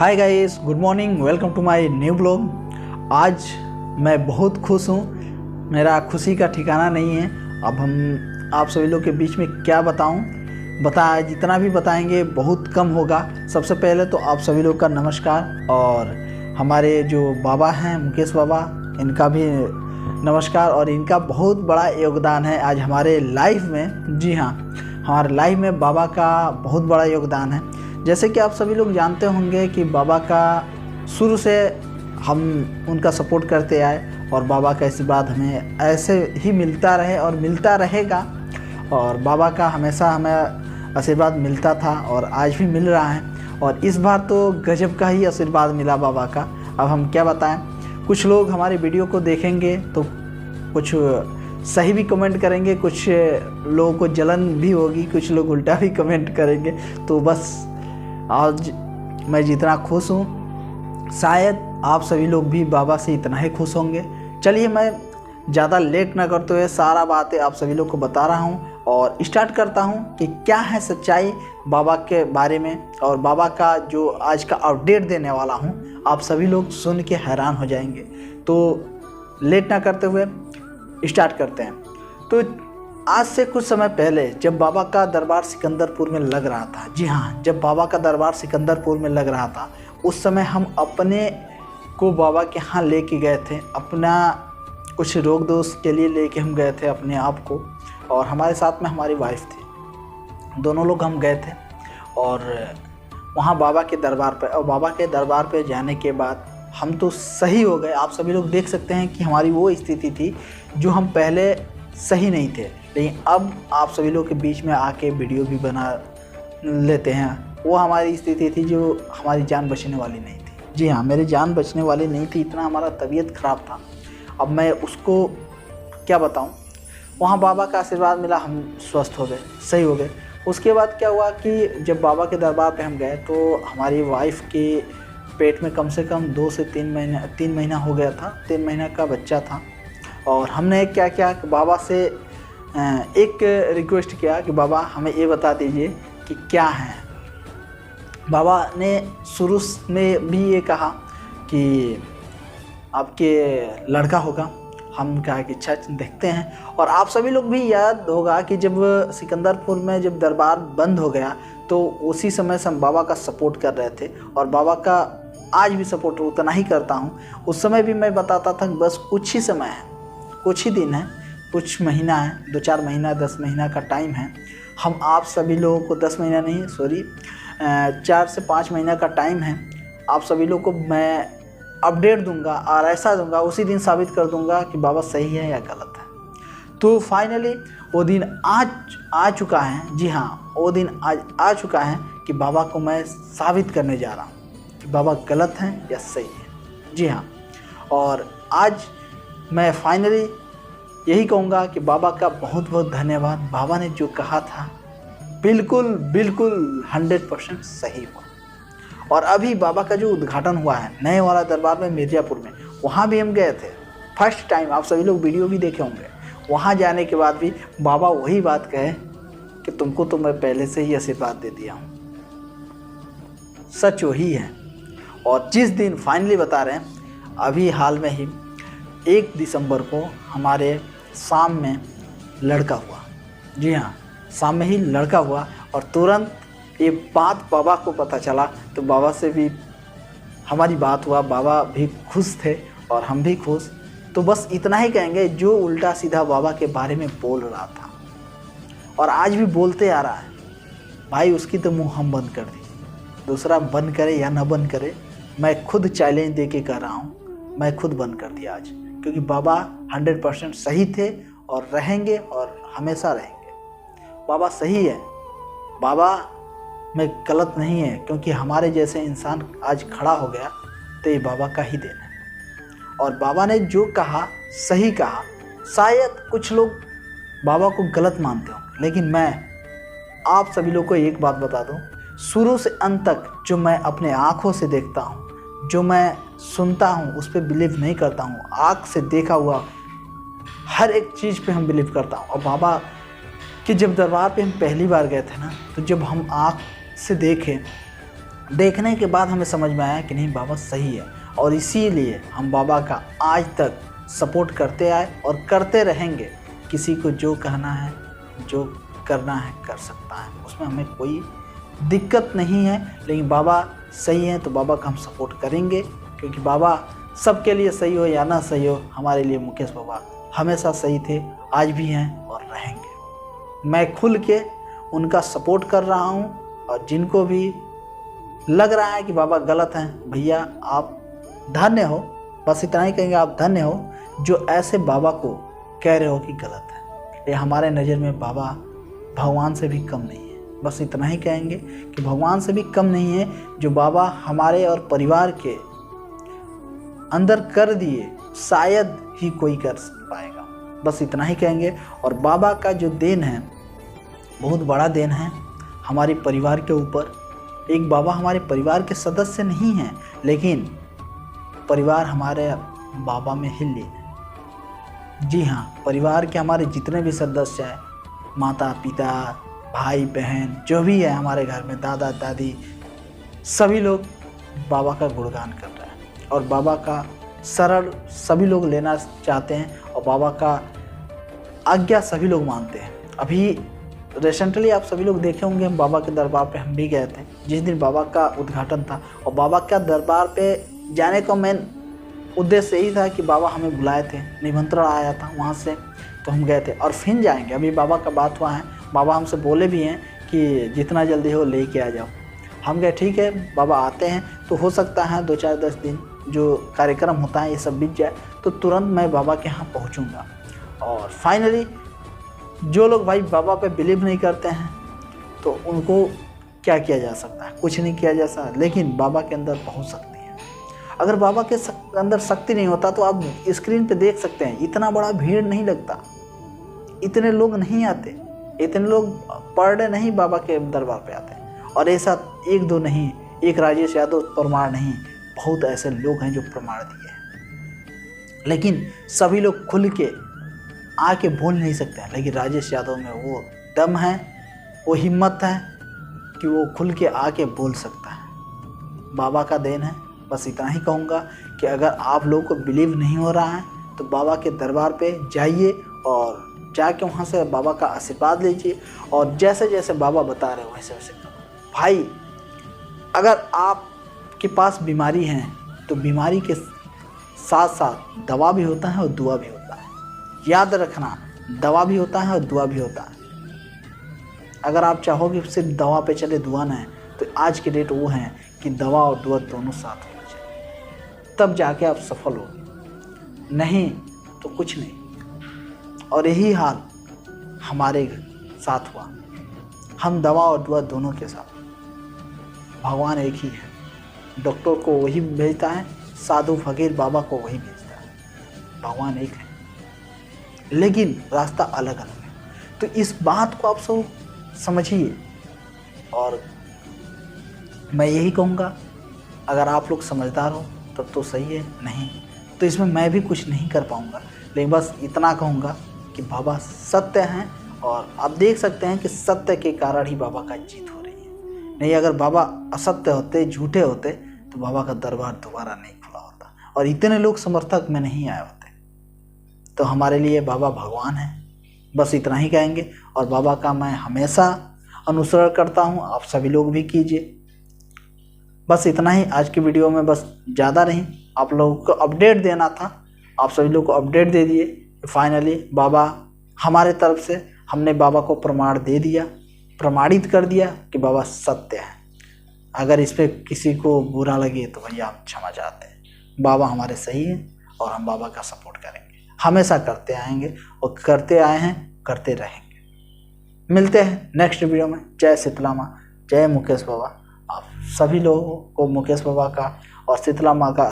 Hi guys, good morning, welcome to my new blog. आज मैं बहुत खुश हूँ। मेरा खुशी का ठिकाना नहीं है। अब हम आप सभी लोग के बीच में क्या जितना भी बताएंगे बहुत कम होगा। सबसे पहले तो आप सभी लोग का नमस्कार, और हमारे जो बाबा हैं मुकेश बाबा, इनका भी नमस्कार। और इनका बहुत बड़ा योगदान है आज हमारे लाइफ में। जी हाँ, हमारे लाइफ में बाबा का बहुत बड़ा योगदान है। जैसे कि आप सभी लोग जानते होंगे कि बाबा का शुरू से हम उनका सपोर्ट करते आए, और बाबा का आशीर्वाद हमें ऐसे ही मिलता रहे और मिलता रहेगा। और बाबा का हमेशा हमें आशीर्वाद मिलता था और आज भी मिल रहा है। और इस बार तो गजब का ही आशीर्वाद मिला बाबा का। अब हम क्या बताएं। कुछ लोग हमारे वीडियो को देखेंगे तो कुछ सही भी कमेंट करेंगे, कुछ लोगों को जलन भी होगी, कुछ लोग उल्टा भी कमेंट करेंगे। तो बस आज मैं जितना खुश हूँ, शायद आप सभी लोग भी बाबा से इतना ही खुश होंगे। चलिए, मैं ज़्यादा लेट ना करते हुए सारा बातें आप सभी लोग को बता रहा हूँ और स्टार्ट करता हूँ कि क्या है सच्चाई बाबा के बारे में। और बाबा का जो आज का अपडेट देने वाला हूँ, आप सभी लोग सुन के हैरान हो जाएंगे। तो लेट ना करते हुए स्टार्ट करते हैं। तो आज से कुछ समय पहले जब बाबा का दरबार सिकंदरपुर में लग रहा था, जी हाँ, जब बाबा का दरबार सिकंदरपुर में लग रहा था, उस समय हम अपने को बाबा के यहाँ लेके गए थे। अपना कुछ रोग दोष के लिए लेके हम गए थे अपने आप को, और हमारे साथ में हमारी वाइफ थी। दोनों लोग हम गए थे और वहाँ बाबा के दरबार पर, और बाबा के दरबार पर जाने के बाद हम तो सही हो गए। आप सभी लोग देख सकते हैं कि हमारी वो स्थिति थी जो हम पहले सही नहीं थे, लेकिन अब आप सभी लोग के बीच में आके वीडियो भी बना लेते हैं। वो हमारी स्थिति थी जो हमारी जान बचने वाली नहीं थी। जी हाँ, मेरी जान बचने वाली नहीं थी, इतना हमारा तबीयत ख़राब था। अब मैं उसको क्या बताऊं। वहाँ बाबा का आशीर्वाद मिला, हम स्वस्थ हो गए, सही हो गए। उसके बाद क्या हुआ कि जब बाबा के दरबार पे हम गए तो हमारी वाइफ के पेट में कम से कम 2 से 3 महीना हो गया था, 3 महीना का बच्चा था। और हमने क्या किया कि बाबा से एक रिक्वेस्ट किया कि बाबा हमें ये बता दीजिए कि क्या है। बाबा ने शुरू में भी ये कहा कि आपके लड़का होगा। हम कहा कि अच्छा, देखते हैं। और आप सभी लोग भी याद होगा कि जब सिकंदरपुर में जब दरबार बंद हो गया तो उसी समय से हम बाबा का सपोर्ट कर रहे थे, और बाबा का आज भी सपोर्ट उतना ही करता हूँ। उस समय भी मैं बताता था कि बस कुछ ही समय है, कुछ ही दिन है, कुछ महीना है, 2-4 महीना, 10 महीना का टाइम है। हम आप सभी लोगों को 10 महीना नहीं, सॉरी, 4 से 5 महीना का टाइम है। आप सभी लोगों को मैं अपडेट दूंगा और ऐसा दूंगा, उसी दिन साबित कर दूंगा कि बाबा सही है या गलत है। तो फाइनली वो दिन आज आ चुका है। जी हाँ, वो दिन आज आ चुका है कि बाबा को मैं साबित करने जा रहा हूँ कि बाबा गलत हैं या सही है। जी हाँ, और आज मैं फाइनली यही कहूँगा कि बाबा का बहुत बहुत धन्यवाद। बाबा ने जो कहा था बिल्कुल 100% सही हुआ। और अभी बाबा का जो उद्घाटन हुआ है नए वाला दरबार में मिर्ज़ापुर में, वहाँ भी हम गए थे फर्स्ट टाइम। आप सभी लोग वीडियो भी देखे होंगे। वहाँ जाने के बाद भी बाबा वही बात कहे कि तुमको तो मैं पहले से ही आशीर्वाद दे दिया हूँ। सच वही है। और जिस दिन फाइनली बता रहे हैं, अभी हाल में ही 1 दिसंबर को हमारे शाम में लड़का हुआ। जी हाँ, शाम में ही लड़का हुआ। और तुरंत ये बात बाबा को पता चला तो बाबा से भी हमारी बात हुआ। बाबा भी खुश थे और हम भी खुश। तो बस इतना ही कहेंगे, जो उल्टा सीधा बाबा के बारे में बोल रहा था और आज भी बोलते आ रहा है, भाई उसकी तो मुँह हम बंद कर दी। दूसरा बंद करे या ना बंद करे, मैं खुद चैलेंज दे के कह रहा हूँ, मैं खुद बंद कर दिया आज। क्योंकि बाबा 100% सही थे और रहेंगे और हमेशा रहेंगे। बाबा सही है, बाबा में गलत नहीं है। क्योंकि हमारे जैसे इंसान आज खड़ा हो गया तो ये बाबा का ही देन है। और बाबा ने जो कहा सही कहा। शायद कुछ लोग बाबा को गलत मानते हो, लेकिन मैं आप सभी लोग को एक बात बता दूं, शुरू से अंत तक जो मैं अपने आँखों से देखता हूँ, जो मैं सुनता हूँ, उस पर बिलीव नहीं करता हूँ। आँख से देखा हुआ हर एक चीज़ पे हम बिलीव करता हूँ। और बाबा कि जब दरबार पे हम पहली बार गए थे ना, तो जब हम आँख से देखे देखने के बाद हमें समझ में आया कि नहीं, बाबा सही है, और इसीलिए हम बाबा का आज तक सपोर्ट करते आए और करते रहेंगे। किसी को जो कहना है, जो करना है कर सकता है, उसमें हमें कोई दिक्कत नहीं है। लेकिन बाबा सही है तो बाबा का हम सपोर्ट करेंगे, क्योंकि बाबा सबके लिए सही हो या ना सही हो, हमारे लिए मुकेश बाबा हमेशा सही थे, आज भी हैं और रहेंगे। मैं खुल के उनका सपोर्ट कर रहा हूँ, और जिनको भी लग रहा है कि बाबा गलत हैं, भैया आप धन्य हो, बस इतना ही कहेंगे, आप धन्य हो जो ऐसे बाबा को कह रहे हो कि गलत है। ये हमारे नज़र में बाबा भगवान से भी कम नहीं है, बस इतना ही कहेंगे कि भगवान से भी कम नहीं है। जो बाबा हमारे और परिवार के अंदर कर दिए, शायद ही कोई कर पाएगा, बस इतना ही कहेंगे। और बाबा का जो देन है, बहुत बड़ा देन है हमारे परिवार के ऊपर। एक बाबा हमारे परिवार के सदस्य नहीं हैं, लेकिन परिवार हमारे बाबा में ही लीन है। जी हाँ, परिवार के हमारे जितने भी सदस्य हैं, माता पिता भाई बहन जो भी है हमारे घर में, दादा दादी, सभी लोग बाबा का गुणगान कर रहे हैं, और बाबा का शरण सभी लोग लेना चाहते हैं, और बाबा का आज्ञा सभी लोग मानते हैं। अभी रिसेंटली आप सभी लोग देखे होंगे, हम बाबा के दरबार पे हम भी गए थे, जिस दिन बाबा का उद्घाटन था। और बाबा का दरबार पे जाने का मेन उद्देश्य यही था कि बाबा हमें बुलाए थे, निमंत्रण आया था वहाँ से, तो हम गए थे। और फिर जाएंगे, अभी बाबा का बात हुआ है, बाबा हमसे बोले भी हैं कि जितना जल्दी हो लेके आ जाओ। हम गए, ठीक है बाबा आते हैं तो हो सकता है 2-4-10 दिन जो कार्यक्रम होता है ये सब बीत जाए, तो तुरंत मैं बाबा के यहाँ पहुँचूँगा। और फाइनली जो लोग भाई बाबा पे बिलीव नहीं करते हैं, तो उनको क्या किया जा सकता है, कुछ नहीं किया जा सकता। लेकिन बाबा के अंदर बहुत शक्ति है। अगर बाबा के अंदर शक्ति नहीं होता तो आप स्क्रीन पे देख सकते हैं, इतना बड़ा भीड़ नहीं लगता, इतने लोग नहीं आते, इतने लोग पर डे नहीं बाबा के दरबार पे आते हैं। और ऐसा 1-2 नहीं, एक राजेश यादव प्रमाण नहीं, बहुत ऐसे लोग हैं जो प्रमाण दिए हैं। लेकिन सभी लोग खुल के आके बोल नहीं सकते हैं, लेकिन राजेश यादव में वो दम है, वो हिम्मत है कि वो खुल के आके बोल सकता है। बाबा का देन है। बस इतना ही कहूँगा कि अगर आप लोगों को बिलीव नहीं हो रहा है तो बाबा के दरबार पे जाइए, और जाके वहाँ से बाबा का आशीर्वाद लीजिए, और जैसे जैसे बाबा बता रहे हो वैसे वैसे करो। भाई अगर आपके पास बीमारी है तो बीमारी के साथ साथ दवा भी होता है और दुआ भी होता है। याद रखना, दवा भी होता है और दुआ भी होता है। अगर आप चाहोगे सिर्फ दवा पे चले दुआ ना है, तो आज के डेट वो हैं कि दवा और दुआ दोनों साथ होना चाहिए, तब जाके आप सफल हो, नहीं तो कुछ नहीं। और यही हाल हमारे साथ हुआ, हम दवा और दुआ दोनों के साथ। भगवान एक ही है, डॉक्टर को वही भेजता है, साधु फकीर बाबा को वही भेजता है, भगवान एक है, लेकिन रास्ता अलग अलग है। तो इस बात को आप सब समझिए। और मैं यही कहूँगा, अगर आप लोग समझदार हो तब तो सही है, नहीं तो इसमें मैं भी कुछ नहीं कर पाऊँगा। लेकिन बस इतना कहूँगा कि बाबा सत्य हैं, और आप देख सकते हैं कि सत्य के कारण ही बाबा का जीत हो रही है। नहीं अगर बाबा असत्य होते, झूठे होते, तो बाबा का दरबार दोबारा नहीं खुला होता और इतने लोग समर्थक में नहीं आए होते। तो हमारे लिए बाबा भगवान है, बस इतना ही कहेंगे। और बाबा का मैं हमेशा अनुसरण करता हूँ, आप सभी लोग भी कीजिए। बस इतना ही आज की वीडियो में, बस ज़्यादा नहीं, आप लोगों को अपडेट देना था, आप सभी लोग को अपडेट दे दिए। फाइनली बाबा हमारे तरफ से, हमने बाबा को प्रमाण दे दिया, प्रमाणित कर दिया कि बाबा सत्य है। अगर इस पर किसी को बुरा लगे तो भैया हम क्षमा चाहते हैं। बाबा हमारे सही हैं और हम बाबा का सपोर्ट करेंगे, हमेशा करते आएंगे और करते आए हैं, करते रहेंगे। मिलते हैं नेक्स्ट वीडियो में। जय शीतला माँ, जय मुकेश बाबा। आप सभी लोगों को मुकेश बाबा का और शीतला माँ का